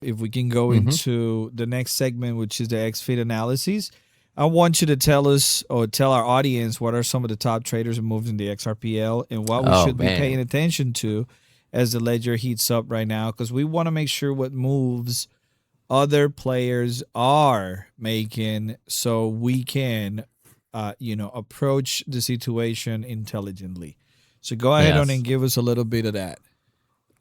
if we can go into the next segment, which is the XFIT analysis, I want you to tell us or tell our audience what are some of the top traders and moves in the XRPL and what we should be paying attention to as the ledger heats up right now, because we want to make sure what moves other players are making so we can, approach the situation intelligently. So go ahead on and give us a little bit of that.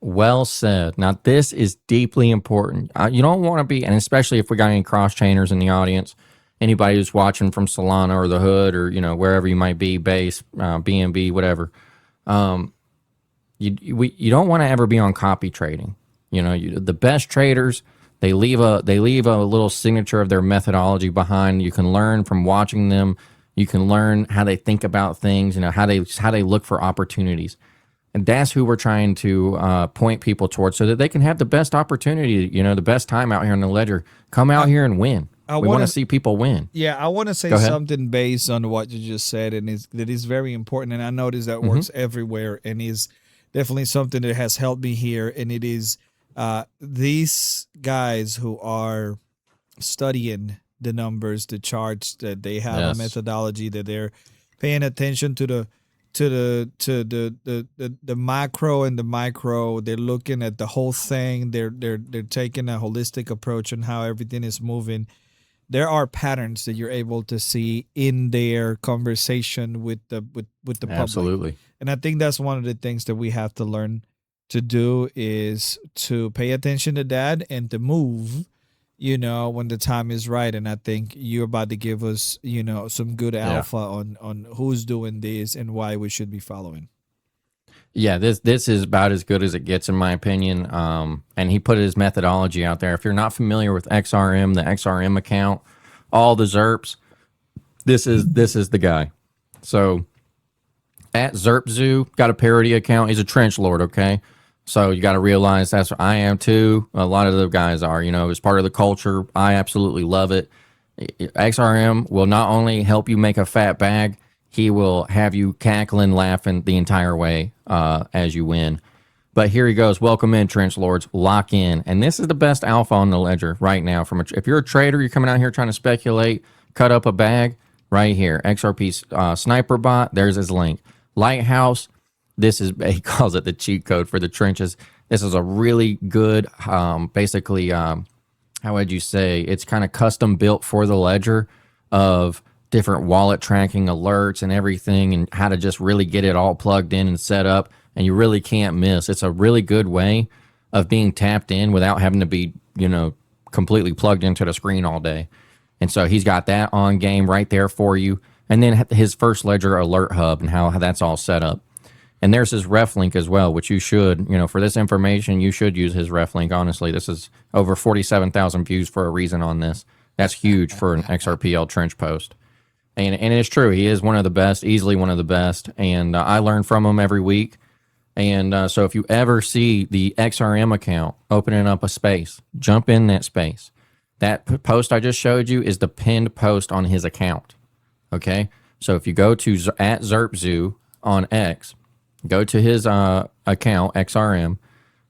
Well said. Now, this is deeply important. You don't want to be, and especially if we got any cross-chainers in the audience, anybody who's watching from Solana or the Hood or, wherever you might be, Base, BNB, whatever. You don't want to ever be on copy trading. The best traders, they leave a little signature of their methodology behind. You can learn from watching them. You can learn how they think about things, how they look for opportunities. And that's who we're trying to point people towards so that they can have the best opportunity, the best time out here on the ledger. Come out here and win. We want to see people win. Yeah, I want to say something based on what you just said, and that is very important. And I notice that works everywhere and is definitely something that has helped me here. And it is these guys who are studying the numbers, the charts, that they have a methodology, that they're paying attention to the macro and the micro. They're looking at the whole thing. They're taking a holistic approach on how everything is moving. There are patterns that you're able to see in their conversation with the public. Absolutely. And I think that's one of the things that we have to learn to do is to pay attention to that and to move, when the time is right. And I think you're about to give us, some good alpha on who's doing this and why we should be following. Yeah, this is about as good as it gets, in my opinion. And he put his methodology out there. If you're not familiar with XRM, the XRM account, all the ZERPs, this is the guy. So at ZerpZoo, got a parody account. He's a trench lord, okay? So you got to realize that's what I am too. A lot of the guys are, it's part of the culture. I absolutely love it. XRM will not only help you make a fat bag, he will have you cackling, laughing the entire way as you win. But here he goes. Welcome in, Trench Lords. Lock in. And this is the best alpha on the ledger right now. If you're a trader, you're coming out here trying to speculate, cut up a bag, right here. XRP Sniper Bot, there's his link. Lighthouse, he calls it the cheat code for the trenches. This is a really good, basically, how would you say? It's kind of custom built for the ledger of different wallet tracking alerts and everything, and how to just really get it all plugged in and set up, and you really can't miss. It's a really good way of being tapped in without having to be, completely plugged into the screen all day. And so he's got that on game right there for you. And then his first ledger alert hub and how that's all set up. And there's his ref link as well, which you should, for this information, you should use his ref link. Honestly, this is over 47,000 views for a reason on this. That's huge for an XRPL trench post. And it's true. He is one of the best, easily one of the best. And I learn from him every week. And so if you ever see the XRM account opening up a space, jump in that space. That post I just showed you is the pinned post on his account. Okay? So if you go to at ZerpZoo on X, go to his account, XRM,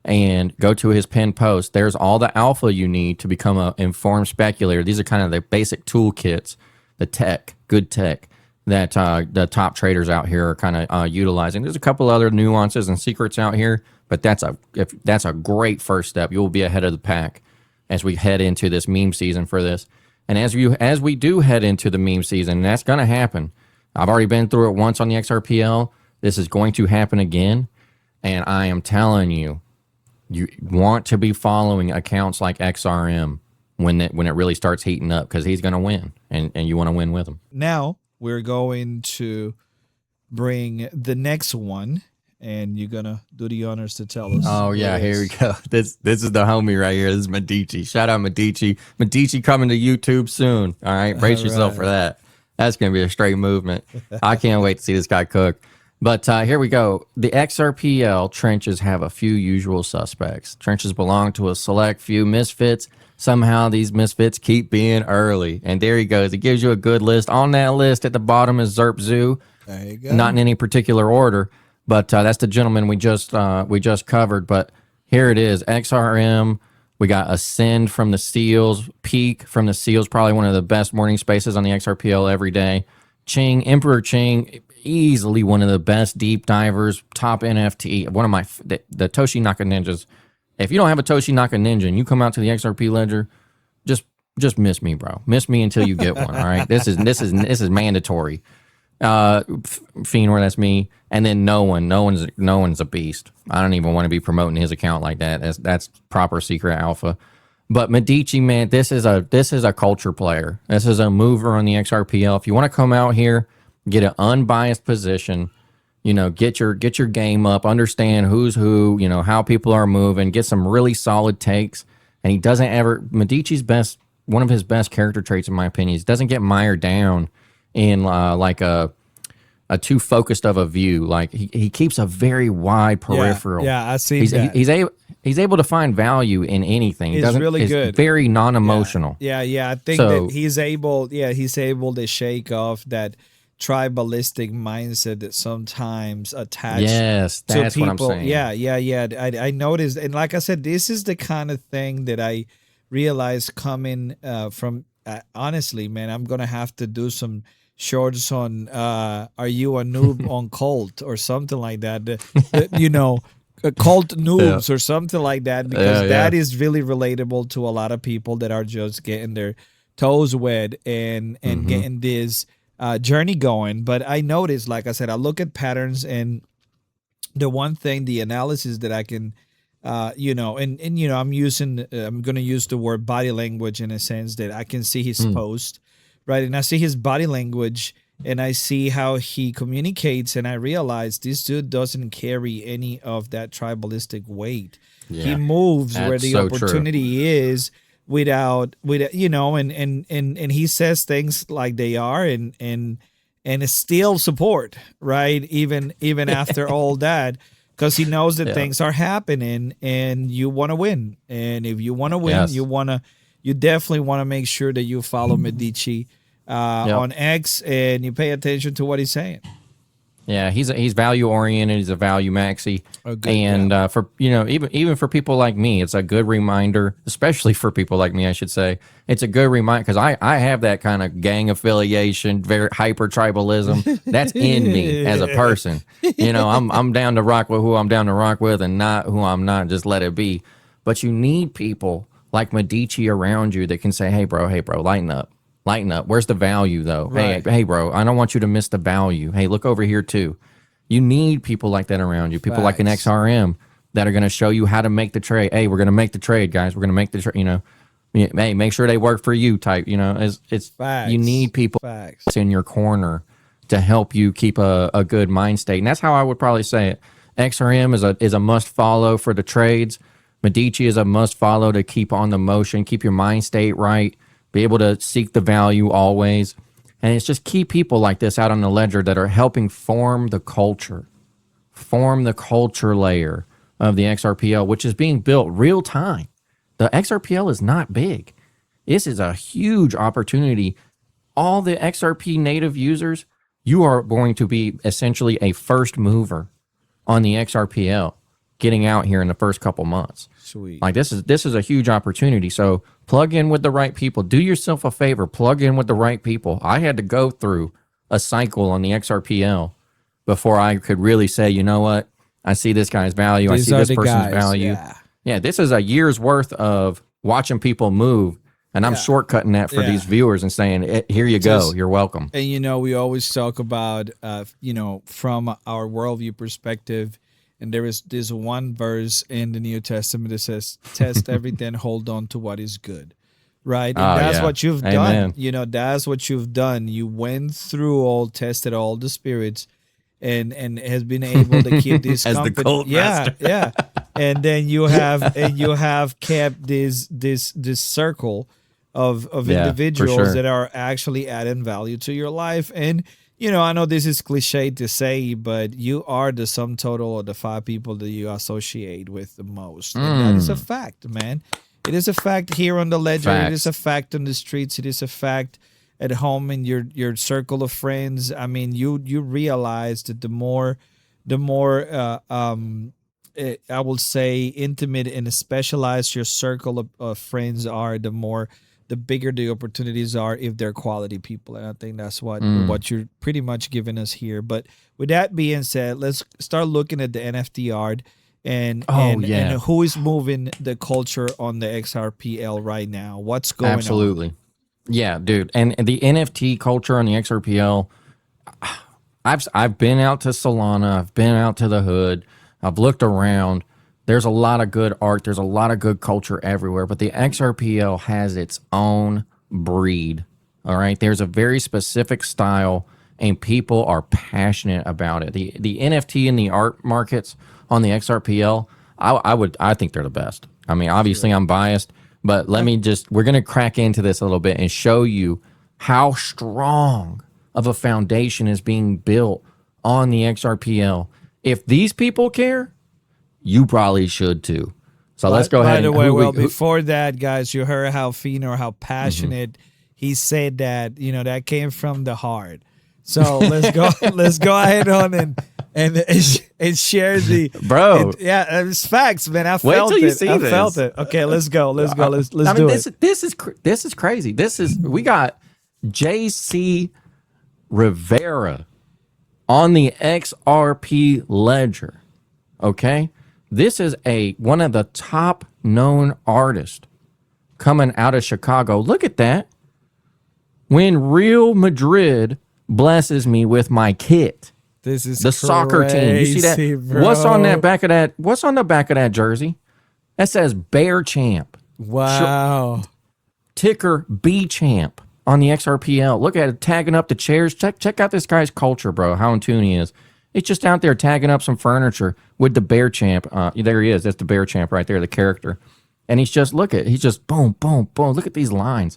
and go to his pinned post. There's all the alpha you need to become an informed speculator. These are kind of the basic toolkits, the tech, good tech, that the top traders out here are kind of utilizing. There's a couple other nuances and secrets out here, but that's a great first step. You will be ahead of the pack as we head into this meme season for this. And as we do head into the meme season, and that's going to happen. I've already been through it once on the XRPL. This is going to happen again. And I am telling you, you want to be following accounts like XRM when it really starts heating up, because he's going to win, and you want to win with him. Now we're going to bring the next one, and you're going to do the honors to tell us. Oh, yeah, here we go. This is the homie right here. This is Medici. Shout out Medici. Medici coming to YouTube soon. All right, brace yourself for that. That's going to be a straight movement. I can't wait to see this guy cook. But here we go. The XRPL trenches have a few usual suspects. Trenches belong to a select few misfits. Somehow these misfits keep being early. And there he goes. It gives you a good list. On that list at the bottom is ZerpZoo. There you go. Not in any particular order, but that's the gentleman we just covered. But here it is. XRM, We got Ascend from the Seals, Peak from the Seals, probably one of the best morning spaces on the XRPL every day. Ching, Emperor Ching, easily one of the best deep divers, top NFT. One of my, the Toshi Naka Ninjas. If you don't have a Toshi Naka Ninja and you come out to the XRP Ledger, just miss me, bro. Miss me until you get one. All right. This is mandatory. Fiend, that's me. And then no one's a beast. I don't even want to be promoting his account like that. That's proper secret alpha. But Medici, man, this is a culture player. This is a mover on the XRPL. If you want to come out here, get an unbiased position, get your game up, understand who's who, how people are moving, get some really solid takes. And he doesn't ever, Medici's one of his best character traits, in my opinion, is doesn't get mired down in like a too focused of a view. Like he keeps a very wide peripheral. Yeah, I see that. He's able to find value in anything. He's really good. Very non-emotional. Yeah. I think that he's able to shake off that tribalistic mindset that sometimes attached to people. What I'm saying. Yeah. I noticed, and like I said, this is the kind of thing that I realized coming from. Honestly, man, I'm gonna have to do some shorts on are you a noob on cult or something like that, cult noobs or something like that, because that is really relatable to a lot of people that are just getting their toes wet and getting this journey going. But I noticed, like I said, I look at patterns, and the one thing, the analysis that I can I'm going to use the word body language in a sense that I can see his post, right? And I see his body language and I see how he communicates, and I realize this dude doesn't carry any of that tribalistic weight. Yeah, he moves where the opportunity is without and he says things like they are, and it's still support, right? Even after all that. Because he knows that things are happening, and you want to win. And if you want to win, you definitely want to make sure that you follow Medici on X, and you pay attention to what he's saying. Yeah, he's value oriented. He's a value maxi, and for even for people like me, it's a good reminder. Especially for people like me, I should say, it's a good reminder, because I have that kind of gang affiliation, very hyper tribalism. That's in me as a person. I'm down to rock with who I'm down to rock with, and not who I'm not. Just let it be. But you need people like Medici around you that can say, hey bro, lighten up. Lighten up. Where's the value, though? Right. Hey, bro, I don't want you to miss the value. Hey, look over here, too. You need people like that around you. People like an XRM that are going to show you how to make the trade. Hey, we're going to make the trade, guys. We're going to make the trade, Hey, make sure they work for you type, It's you need people in your corner to help you keep a good mind state. And that's how I would probably say it. XRM is a must follow for the trades. Medici is a must follow to keep on the motion, keep your mind state right. Be able to seek the value always. And it's just key people like this out on the ledger that are helping form the culture layer of the XRPL, which is being built real time. The XRPL is not big. This is a huge opportunity. All the XRP native users, you are going to be essentially a first mover on the XRPL getting out here in the first couple months. Sweet. Like this is a huge opportunity. So plug in with the right people. Do yourself a favor. Plug in with the right people. I had to go through a cycle on the XRPL before I could really say, you know what? I see this guy's value. I see this person's value. Yeah, this is a year's worth of watching people move. And I'm shortcutting that for these viewers and saying, here you go. You're welcome. And, we always talk about, from our worldview perspective, and there is this one verse in the New Testament that says, test everything, hold on to what is good. Right? And that's what you've done. That's what you've done. You went through tested all the spirits and has been able to keep this as company. The cult master. Yeah. And then you have kept this circle of individuals that are actually adding value to your life. And I know this is cliche to say, but you are the sum total of the 5 people that you associate with the most. And that is a fact, man. It is a fact here on the ledger. Facts. It is a fact on the streets. It is a fact at home in your circle of friends. I mean, you realize that the more I will say, intimate and specialized your circle of friends are, the bigger the opportunities are if they're quality people. And I think that's what you're pretty much giving us here. But with that being said, let's start looking at the NFT yard and who is moving the culture on the XRPL right now. What's going on? Absolutely. Yeah, dude. And the NFT culture on the XRPL, I've been out to Solana, I've been out to the hood, I've looked around. There's a lot of good art, there's a lot of good culture everywhere, but the XRPL has its own breed. All right. There's a very specific style and people are passionate about it. The NFT and the art markets on the XRPL, I think they're the best. I mean, obviously I'm biased, but we're going to crack into this a little bit and show you how strong of a foundation is being built on the XRPL. If these people care, you probably should too. So let's go ahead. By the way, before that, guys, you heard how Fino, how passionate he said that, that came from the heart. So let's go ahead on and share the it's facts, man. I felt it. Okay, let's go. Let's do it. This is crazy. We got JC Rivera on the XRP Ledger. Okay, this is one of the top known artists coming out of Chicago. Look at that. When Real Madrid blesses me with my kit. This is the soccer team. You see that? Bro. What's on that back of that? What's on the back of that jersey? That says BCHAMP. Wow. Ticker BCHAMP on the XRPL. Look at it, tagging up the chairs. Check out this guy's culture, bro. How in tune he is. It's just out there tagging up some furniture with the BCHAMP. There he is. That's the BCHAMP right there, the character. And he's just boom, boom, boom. Look at these lines.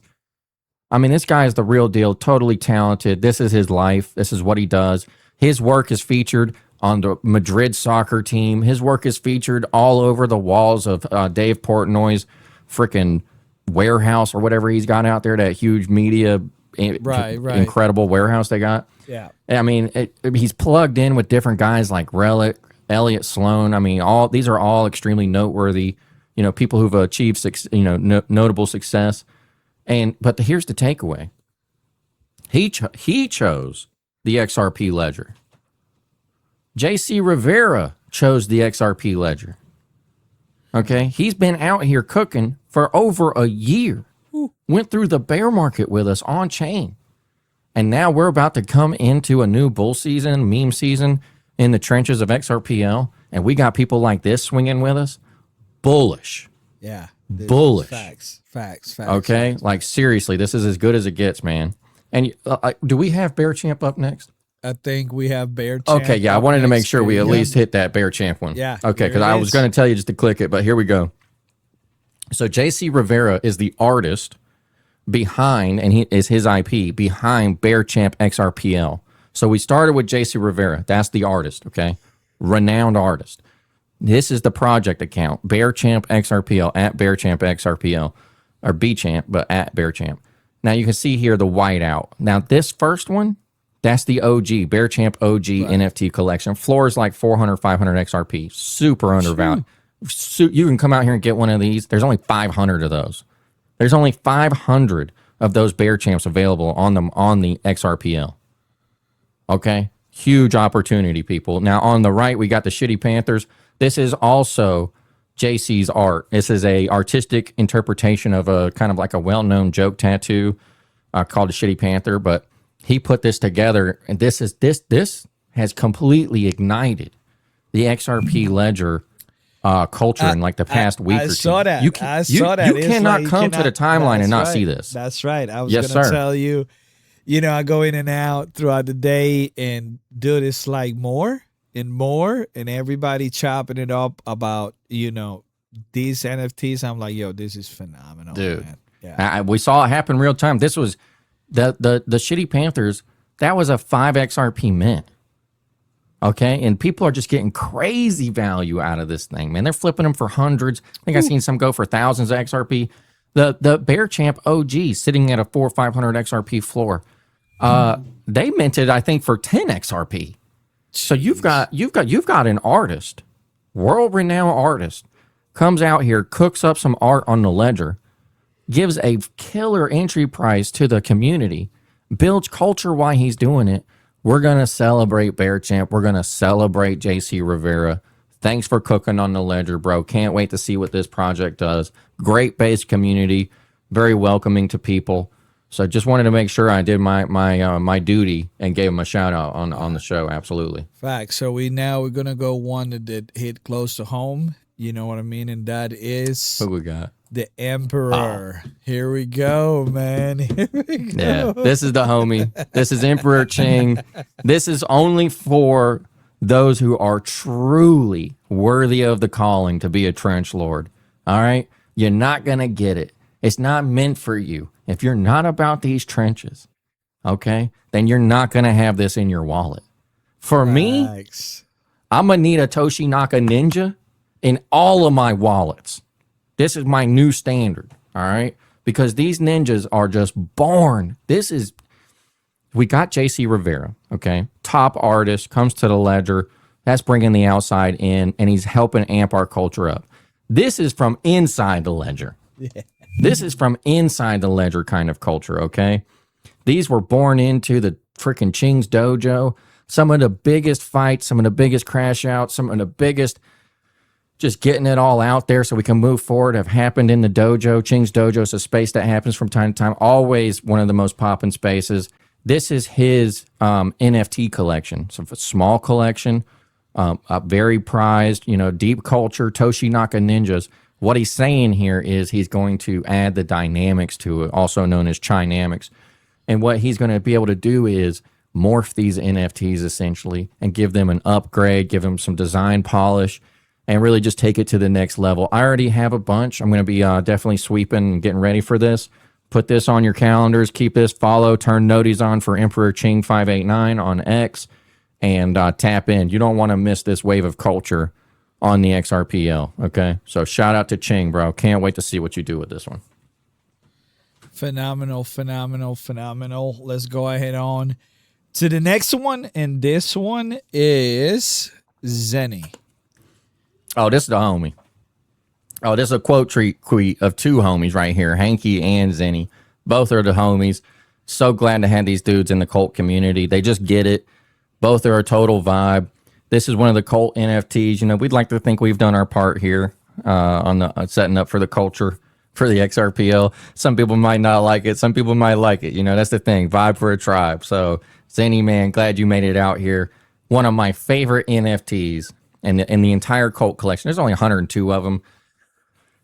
I mean, this guy is the real deal, totally talented. This is his life. This is what he does. His work is featured on the Madrid soccer team. His work is featured all over the walls of Dave Portnoy's freaking warehouse or whatever he's got out there, that huge media, incredible warehouse they got. Yeah. I mean, he's plugged in with different guys like Relic, Elliot Sloan. I mean, these are all extremely noteworthy, people who've achieved, notable success. But here's the takeaway. He chose the XRP Ledger. JC Rivera chose the XRP Ledger. Okay? He's been out here cooking for over a year. Went through the bear market with us on chain. And now we're about to come into a new bull season, meme season in the trenches of XRPL. And we got people like this swinging with us. Bullish. Yeah. Bullish. Facts. Okay? Like, seriously, this is as good as it gets, man. And do we have BCHAMP up next? I think we have BCHAMP. Okay, yeah, I wanted to make sure we at least hit that BCHAMP one. Yeah. Okay, because I was going to tell you just to click it, but here we go. So JC Rivera is the artist behind, and he is his IP, behind BCHAMP XRPL. So we started with JC Rivera. That's the artist, okay? Renowned artist. This is the project account, BCHAMP XRPL, at BCHAMP XRPL, or BCHAMP, but at BCHAMP. Now you can see here the whiteout. Now this first one, that's the OG, BCHAMP OG NFT collection. Floor is like 400, 500 XRP. Super undervalued. You can come out here and get one of these. There's only 500 of those. There's only 500 of those BCHAMPs available on the XRPL. Okay? Huge opportunity, people. Now on the right, we got the Shitty Panthers. This is also JC's art. This is a artistic interpretation of a kind of like a well-known joke tattoo called a Shitty Panther, but he put this together, and this has completely ignited the XRP Ledger culture in like the past week or two. Saw that. I saw that. You cannot come to the timeline and not see this. That's right. I was going to tell you, I go in and out throughout the day, and dude, it's like more and more, and everybody chopping it up about, these NFTs. I'm like, yo, this is phenomenal, dude. Man. Yeah. We saw it happen real time. This was the Shitty Panthers. That was a 5 XRP mint. Okay, and people are just getting crazy value out of this thing, man. They're flipping them for hundreds. I think I've seen some go for thousands of XRP. The BCHAMP OG sitting at a 400 or 500 XRP floor. They minted, I think, for 10 XRP. So you've got an artist world-renowned artist, comes out here, cooks up some art on the ledger, gives a killer entry price to the community, builds culture while he's doing it. We're going to celebrate BCHAMP. We're going to celebrate JC Rivera. Thanks for cooking on the ledger, bro. Can't wait to see what this project does. Great base community, very welcoming to people. So just wanted to make sure I did my duty and gave him a shout out on the show. Absolutely. Facts. So we're gonna go one that hit close to home. You know what I mean? And that is Who we got? the Emperor. Oh. Here we go, man. Here we go. Yeah, this is the homie. This is Emperor Ching. This is only for those who are truly worthy of the calling to be a trench lord. All right? You're not going to get it. It's not meant for you. If you're not about these trenches, okay, then you're not going to have this in your wallet. For me, I'm going to need a Toshinaka Ninja in all of my wallets. This is my new standard, all right? Because these ninjas are just born. We got JC Rivera, okay? Top artist, comes to the ledger. That's bringing the outside in, and he's helping amp our culture up. This is from inside the ledger. Yeah. This is from inside the ledger kind of culture, okay? These were born into the freaking Ching's dojo. Some of the biggest fights, some of the biggest crash outs, some of the biggest just getting it all out there so we can move forward have happened in the dojo. Ching's dojo is a space that happens from time to time. Always one of the most popping spaces. This is his NFT collection. So a small collection, very prized, deep culture, Toshinaka ninjas. What he's saying here is he's going to add the dynamics to it, also known as Chinamics. And what he's going to be able to do is morph these NFTs essentially and give them an upgrade, give them some design polish, and really just take it to the next level. I already have a bunch. I'm going to be definitely sweeping and getting ready for this. Put this on your calendars. Keep this, follow, turn noties on for EmperorChing589 on X, and tap in. You don't want to miss this wave of culture on the XRPL, okay? So shout out to Ching, bro. Can't wait to see what you do with this one. Phenomenal, phenomenal, phenomenal. Let's go ahead on to the next one, and this one is Zenny. Oh, this is the homie. Oh, this is a quote tweet of two homies right here, Hanky and Zenny. Both are the homies. So glad to have these dudes in the cult community. They just get it. Both are a total vibe. This is one of the cult NFTs. We'd like to think we've done our part here on the setting up for the culture for the XRPL. Some people might not like it. Some people might like it. That's the thing. Vibe for a tribe. So, Zenny, man, glad you made it out here. One of my favorite NFTs in the entire cult collection. There's only 102 of them.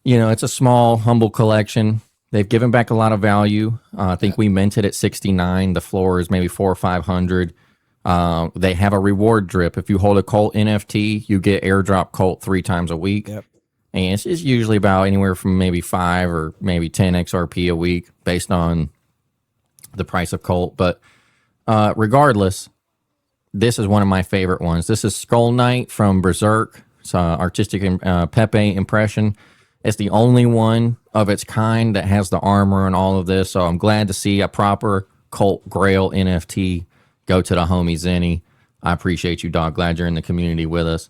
It's a small, humble collection. They've given back a lot of value. I think we minted at 69. The floor is maybe 400 or 500. They have a reward drip. If you hold a cult NFT, you get airdrop cult 3 times a week. Yep. And it's usually about anywhere from maybe 5 or maybe 10 XRP a week based on the price of cult. But regardless, this is one of my favorite ones. This is Skull Knight from Berserk. It's artistic Pepe impression. It's the only one of its kind that has the armor and all of this. So I'm glad to see a proper cult grail NFT go to the homie Zenny. I appreciate you, dog. Glad you're in the community with us.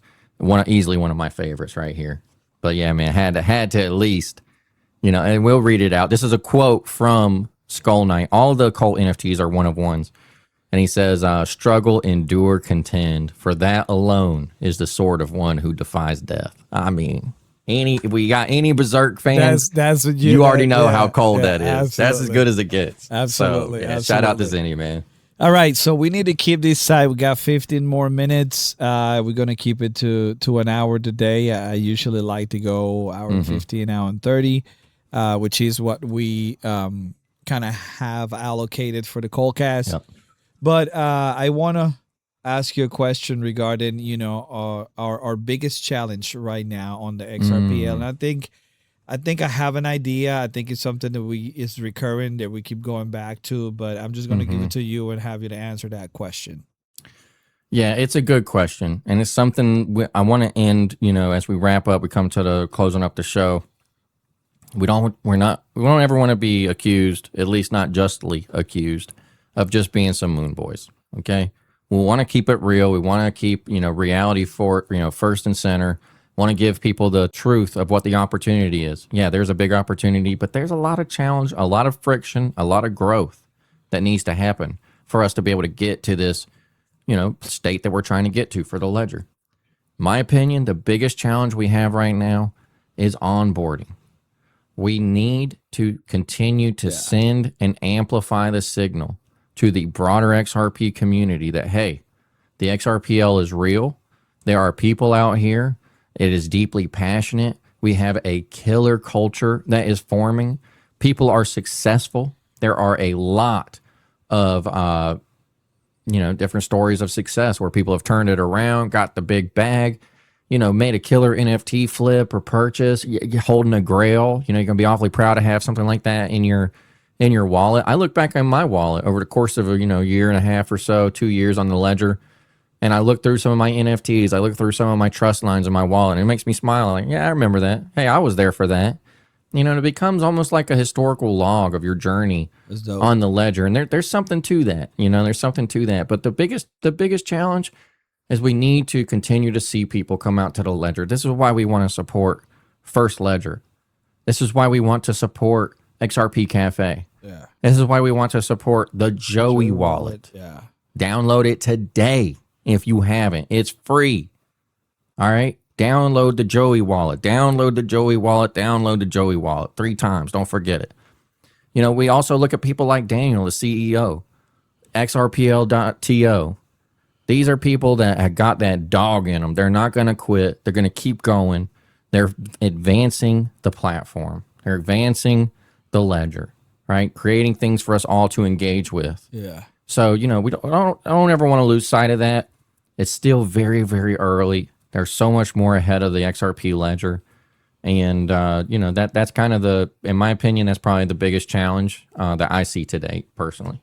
Easily one of my favorites right here. But yeah, man, had to at least, and we'll read it out. This is a quote from Skull Knight. All of the cult NFTs are one of ones. And he says, struggle, endure, contend. For that alone is the sword of one who defies death. I mean, if we got any Berserk fans, that's what you already know how cold that is. Absolutely. That's as good as it gets. Absolutely. So, yeah, absolutely. Shout out to Zenny, man. All right, so we need to keep this side. We got 15 more minutes. We're going to keep it to an hour today. I usually like to go hour and 15, hour and 30, which is what we kind of have allocated for the Coldcast. Yep. But I want to ask you a question regarding, our biggest challenge right now on the XRPL. And I think I have an idea. I think it's something that is recurring that we keep going back to, but I'm just going to give it to you and have you to answer that question. Yeah, it's a good question. And it's something I want to end, as we wrap up, we come to the closing up the show. We don't ever want to be accused, at least not justly accused, of just being some moon boys. Okay. We want to keep it real. We want to keep, reality first and center. Want to give people the truth of what the opportunity is. Yeah, there's a big opportunity, but there's a lot of challenge, a lot of friction, a lot of growth that needs to happen for us to be able to get to this, state that we're trying to get to for the ledger. My opinion, the biggest challenge we have right now is onboarding. We need to continue to send and amplify the signal to the broader XRP community that, hey, the XRPL is real. There are people out here. It is deeply passionate. We have a killer culture that is forming. People are successful. There are a lot of, different stories of success where people have turned it around, got the big bag, made a killer NFT flip or purchase, you're holding a grail. You're going to be awfully proud to have something like that in your wallet. I look back on my wallet over the course of a, year and a half or so, 2 years on the ledger, and I look through some of my NFTs. I look through some of my trust lines in my wallet, and it makes me smile. Like, yeah, I remember that. Hey, I was there for that. It becomes almost like a historical log of your journey on the ledger. And there's something to that. There's something to that. But the biggest challenge is we need to continue to see people come out to the ledger. This is why we want to support First Ledger. This is why we want to support XRP Cafe. Yeah. This is why we want to support the Joey wallet. Yeah. Download it today if you haven't. It's free. All right? Download the Joey wallet. Download the Joey wallet. Download the Joey wallet 3 times. Don't forget it. We also look at people like Daniel, the CEO, XRPL.to. These are people that have got that dog in them. They're not going to quit. They're going to keep going. They're advancing the platform. They're advancing the ledger, right? Creating things for us all to engage with. Yeah. So, I don't ever want to lose sight of that. It's still very, very early. There's so much more ahead of the XRP ledger. And, that's kind of in my opinion, that's probably the biggest challenge that I see today, personally.